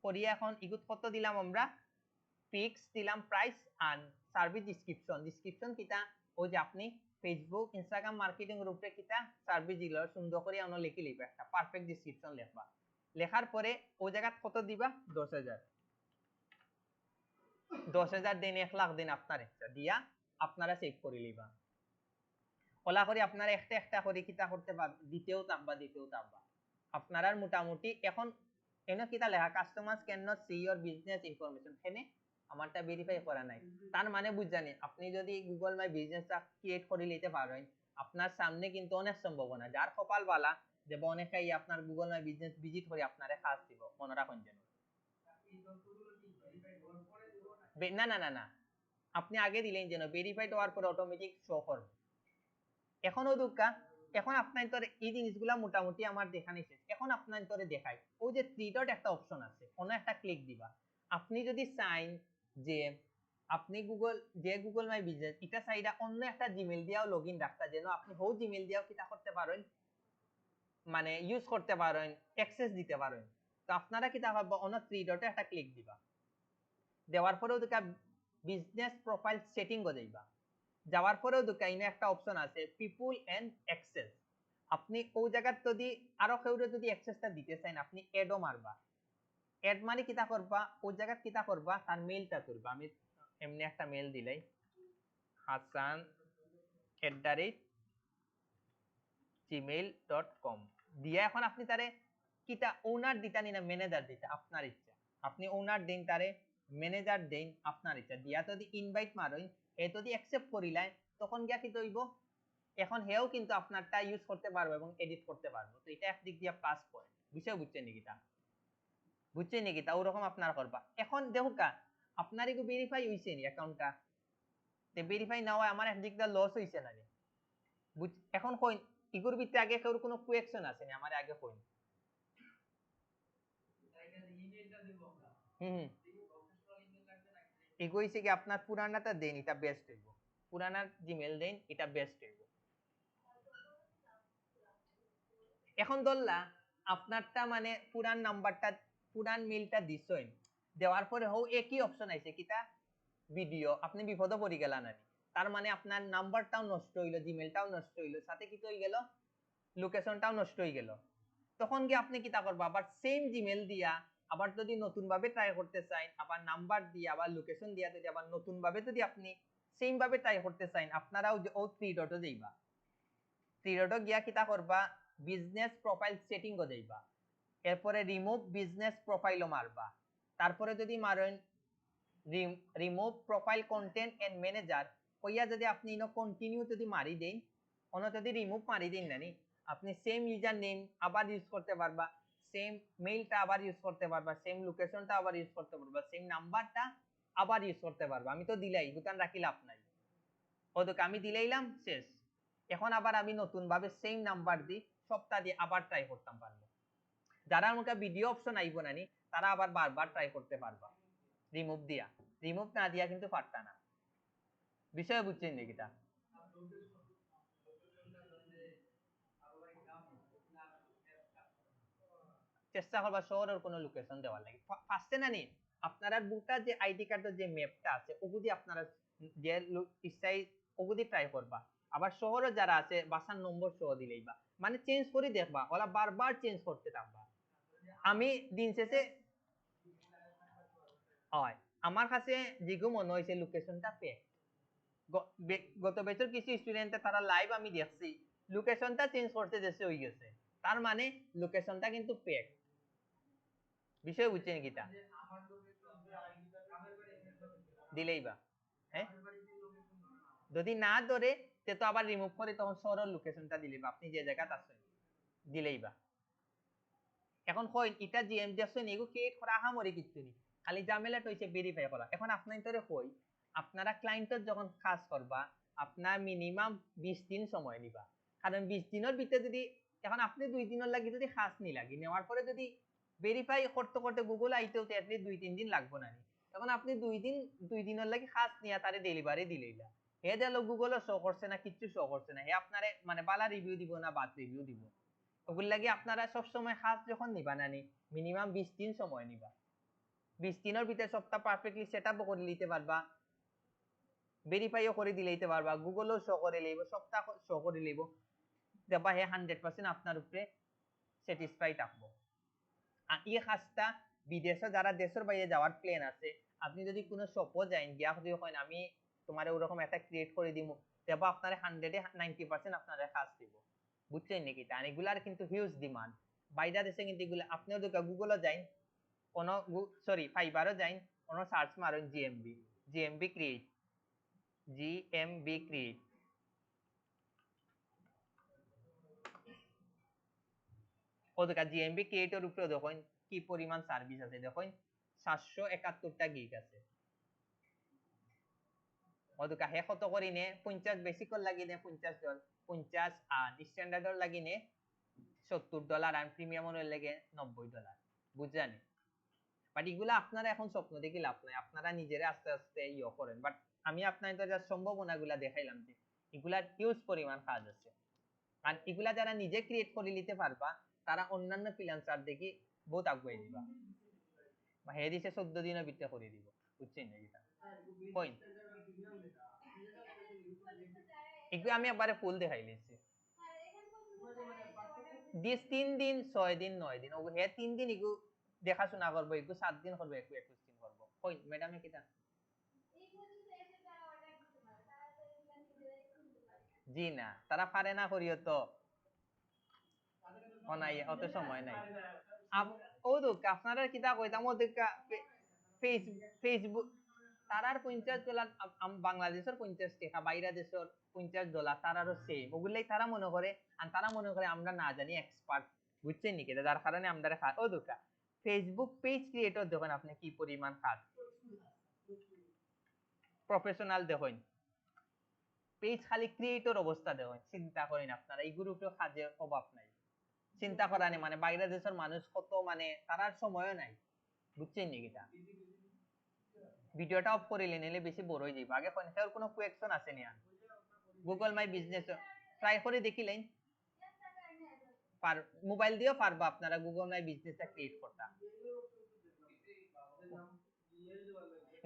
করিয়া এখন ইগুত কত দিলাম আমরা, ফিক্স দিলাম প্রাইস আর সার্ভিস ডিসক্রিপশন কিটা ওই যে আপনি ফেসবুক ইনস্টাগ্রাম মার্কেটিং এর উপরে কিটা সার্ভিস দিলে সুন্দর করে আমরা লিখে লিখবা, একটা পারফেক্ট ডিসক্রিপশন লিখবা। লেখার পরে ওই জায়গা কত দিবা, 10,000 দিন 1 লাখ দিন আপনার ইচ্ছা দিয়া আপনারা সেভ করে লিবা। ওলা করে আপনারা একটা একটা করে কিটা করতে পারবেন, দিতেও থাকবা। আপনারা মোটামুটি এখন এনে কিটা লেখা, customers can not C your business information, এখানে আমারটা ভেরিফাই করা নাই। তার মানে বুঝজানি আপনি যদি গুগল মাই বিজনেসটা ক্রিয়েট করে নিতে পারেন, আপনার সামনে কিন্তু অনেক সম্ভাবনা, যার কপাল বালা যে অনেকেই আপনার গুগল মাই বিজনেস ভিজিট করে আপনারে কাজ দিব, মনে রাখুন যেন। না না না না, আপনি আগে দিলেন যেন ভেরিফাইড হওয়ার পর অটোমেটিক শো করবে। এখনো দুঃখা, এখন আপনার তোর এই জিনিসগুলা মোটামুটি আমার দেখানি শেষ। এখন আপনার তোরে দেখাই ওই যে 3 ডট একটা অপশন আছে, কোনো একটা ক্লিক দিবা। আপনি যদি চাইন যে আপনি গুগল মাই বিজনেস এটা সাইডা অন্য একটা জিমেল দিয়াও লগইন রাখতা, যেন আপনি হো জিমেল দিয়াও কিটা করতে পারেন, মানে ইউজ করতে পারেন, অ্যাক্সেস দিতে পারেন। তো আপনারা কিটা হবে, অন্য 3 ডটে একটা ক্লিক দিবা। দেওয়ার পরেও দেখা বিজনেস প্রোফাইল সেটিং গো যাইবা। যাওয়ার পরেও দোকানে একটা অপশন আছে পিপল এন্ড অ্যাক্সেস। আপনি ওই জায়গার যদি আরো কেউরে যদি অ্যাক্সেসটা দিতে চান, আপনি এডও মারবা। এড মানে কিটা করবা, ওই জায়গা কিটা করবা, তার মেইলটা করবা। আমি এমনি একটা মেইল দিলাই, hasan@gmail.com দিয়া এখন আপনি তারে কিটা ওনার দিতা নি না ম্যানেজার দিতা, আপনার ইচ্ছা। আপনি ওনার দিন তারে ম্যানেজার দেন, আপনার ইচ্ছা। দিয়া যদি ইনভাইট মারইন, এ যদি অ্যাকসেপ্ট করিলাই, তখন গিয়া কি হইব, এখন হেও কিন্তু আপনারটা ইউজ করতে পারবে এবং এডিট করতে পারবে। তো এটা একদিক দিয়া প্লাস পয়েন্ট। বিষয় বুঝছেন নাকি তা? বুঝছেন নাকি তা? ওরকম আপনার করবা। এখন দেখো কা আপনার কি ভেরিফাই হইছে নি অ্যাকাউন্টটা? তে ভেরিফাই না হয় আমার একদিক দা লস হইছে না নি? এখন কই ইগুর ভিতরে আগে কেউ কোনো কোয়েকশন আছে নি, আমার আগে কই। হুম এগোইছে কি আপনার পুরানাটা দেন, এটা বেস্ট হইব। পুরানার জিমেল দেন, এটা বেস্ট হইব। এখন ধরলা আপনারটা মানে পুরান নাম্বারটা পুরান মেইলটা দিছেন, দেওয়ার পরে হও একই অপশন আইছে কিটা ভিডিও, আপনি বিপদে পড়ে গেলেন না। তার মানে আপনার নাম্বারটাও নষ্ট হইলো, জিমেলটাও নষ্ট হইলো, সাথে কি হয়ে গেল, লোকেশনটাও নষ্ট হয়ে গেল। তখন কি আপনি কিটা করবা, আবার সেম জিমেল দিয়া আবার যদি নতুন ভাবে ট্রাই করতে চাই, আবার নাম্বার দিয়ে আবার লোকেশন দিয়া যদি আবার নতুন ভাবে যদি আপনি সেম ভাবে ট্রাই করতে চাই, আপনারাও ও 3 ডটে যাইবা। 3 ডটে গিয়া কিটা করবা, বিজনেস প্রোফাইল সেটিং ও যাইবা। এরপরে রিমুভ বিজনেস প্রোফাইলও মারবা। তারপরে যদি মারেন remove profile content and manager কইয়া যদি আপনি ইনো কন্টিনিউ যদি মারি দেন, অন্য যদি রিমুভ মারি দেন নানি, আপনি সেম ইউজার নেম আবার ইউজ করতে পারবা, সেম মেইলটা আবার ইউজ করতে পারবা, সেম লোকেশনটা আবার ইউজ করতে পারবা, সেম নাম্বারটা আবার ইউজ করতে পারবা। আমি তো দিলাই, দোকান রাখি লাভ নাই। ওদেরকে আমি দিলাইলাম শেষ। এখন আবার আমি নতুন ভাবে সেম নাম্বার দিই, সপ্তাহ দিয়ে আবার ট্রাই করতাম পারবো। যারা আমাকে ভিডিও অপশন আইব নানি, তারা আবার বারবার ট্রাই করতে পারবা রিমুভ দিয়া। রিমুভ না দিয়া কিন্তু পারতা না। বিষয় বুঝছেন নাকি তা? চেষ্টা করবা শহরের কোনো লোকেশন দেওয়ার লাগে ফার্স্টে না নি। আপনারা বুকটা যে আইডি কার্ডের যে ম্যাপটা আছে ওগুদি আপনারা যে ইচ্ছাই ওগুদি ট্রাই করবা। আবার শহরে যারা আছে বাসার নম্বর সহ দিলেই বা মানে চেঞ্জ করে দেখবা, ওরা বারবার চেঞ্জ করতে থাকবা। আমি দিন শেষে হয় আমার কাছে যেগু মনে হয়েছে লোকেশনটা পেক। গত বছর কিছু স্টুডেন্ট তারা লাইভ আমি দেখছি লোকেশনটা চেঞ্জ করতে দেশে হয়ে গেছে, তার মানে লোকেশনটা কিন্তু পেক। বিষয় বুঝছেন কিটা? দিলেই বা হ্যাঁ, যদি না ধরে সে তো আবার রিমুভ করে তখন শহরের লোকেশনটা দিলেই বা আপনি যে জায়গাতে আছেন দিলেই বা। এখন কই এটা জিএম দেখছেন এগো ক্রিয়েট করা আহামরি কিছু নেই, খালি ঝামেলাটা হইছে ভেরিফাই করা। এখন আপনার তোরে কই আপনারা ক্লায়েন্টের যখন কাজ করবা আপনার মিনিমাম 20 দিন সময় নিবা, কারণ 20 দিনের ভিতরে যদি এখন আপনি 2 দিনের লাগি যদি খাস নি লাগি নেওয়ার পরে যদি ভেরিফাই করতে করতে গুগল আইতেও তো এটলিস্ট 2-3 দিন লাগবে না নি। এখন আপনি 2 দিনের লাগি খাস নিয়া তারে ডেলিভারি দিলেইলা, হে দিলো গুগলও শো করছে না, কিচ্ছু শো করছে না, হে আপনারে মানে বালা রিভিউ দিব না বাদ রিভিউ দিব। ওগুলো লাগি আপনারা সব সময় খাস যখন নিবা নানি মিনিমাম 20 দিন সময় নিবা। 20 দিনের ভিতরে সবটা পারফেক্টলি সেটআপ করে নিতে পারবা, ভেরিফাইও করে দিলেইতে পারবা, গুগলও শো করে লইব, সবটা শো করে লইব, দেখবা হে 100% আপনার উপরে স্যাটিসফাই থাকবো। আর এই কাজটা বিদেশে যারা দেশের বাইরে যাওয়ার প্ল্যান আছে, আপনি যদি কোনো শপও যাইন গিয়া যদি কইন আমি তোমার ওরকম একটা ক্রিয়েট করে দিমু, দেখবা আপনার 100-90% আপনার কাজ দিব। বুঝছেন নাকি? তা এগুলার কিন্তু হিউজ ডিমান্ড বাইরে দেশে, কিন্তু এগুলা আপনিও যদি গুগলও যাইন, কোন সরি ফাইবারও যাইন, কোন সার্চ মারুন জিএমবি ক্রিয়েট, জিএমবি ক্রিয়েট, ও দেখা জিএমবি ক্রিয়েটর উপরে দেখুন কি পরিমাণ সার্ভিস আছে, দেখুন 771টা গিগ আছে। ও দেখা হে কত করি নে 50 বেসিকর লাগি নে $50 আর স্ট্যান্ডার্ডর লাগি নে $70 আর প্রিমিয়ামের লাগে $90। বুঝছেন? বাট এগুলা আপনারা এখন স্বপ্ন দেখি লাভ নাই, আপনারা নিজেরা আস্তে আস্তে ইয়ে করেন। বাট আমি আপনাদের যা সম্ভাবনাগুলা দেখাইলাম যে এগুলার হিউজ পরিমাণ কাজ আছে। আর এগুলা যারা নিজে ক্রিয়েট করে নিতে পারবা তারা অন্যান্য ফ্রিল্যান্সার দেখি বহুত আগুয়ে দিবা, বা হে দিছে 14 দিনের ভিতরে করে দিব। বুঝছেন এটা কই এগুলো আমি একবারে ফুল দেখাই লিছি, 3 দিন 6 দিন 9 দিন ও হে 3 দিন এগু দেখাশোনা করবো, এগু 7 দিন করবো, একটু 21 দিন করবো। কই ম্যাডামে কিটা জি না, তারা পারে না করিও তো নাই, অত সময় নাই। ও তো আপনারা কিতা কইতাম ওদের ফেসবুক তারার $50, বাংলাদেশের 50 টাকা, বাইরে দেশের $50, তারারও সেম, ওগুলাই তারা মনে করে। আর তারা মনে করে আমরা না জানি এক্সপার্ট। বুঝছেন নাকি? যার কারণে আমরা ও দুকা ফেসবুক পেজ ক্রিয়েটর দেখেন আপনি কি পরিমাণ কাজ প্রফেশনাল দেখেন, পেজ খালি ক্রিয়েটর অবস্থা দেখেন, চিন্তা করেন আপনারা এই গ্রুপে কাজের অভাব নাই, চিন্তা করা নেই, মানে বাইরে দেশের মানুষ কত, মানে তারার সময়ও নাই। বুঝছেন নাকি? ভিডিওটা অফ করে নিলে বেশি বড় হয়ে যাবে, আগে কোন কোনো কোয়েকশন আছে নি গুগল মাই বিজনেস ট্রাই করে দেখিলেন, মোবাইল দিয়েও পারবা আপনারা গুগল মাই বিজনেসটা ক্রিয়েট করতে।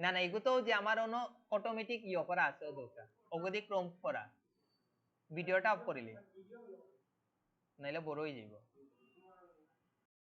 না না এগুলো তো যে আমার অন্য অটোমেটিক ইয়ে করা আছে, ও দরকার ওগুলি প্রম্পট করা, ভিডিওটা অফ করিলে নাইলে বড় হয়ে যাবে।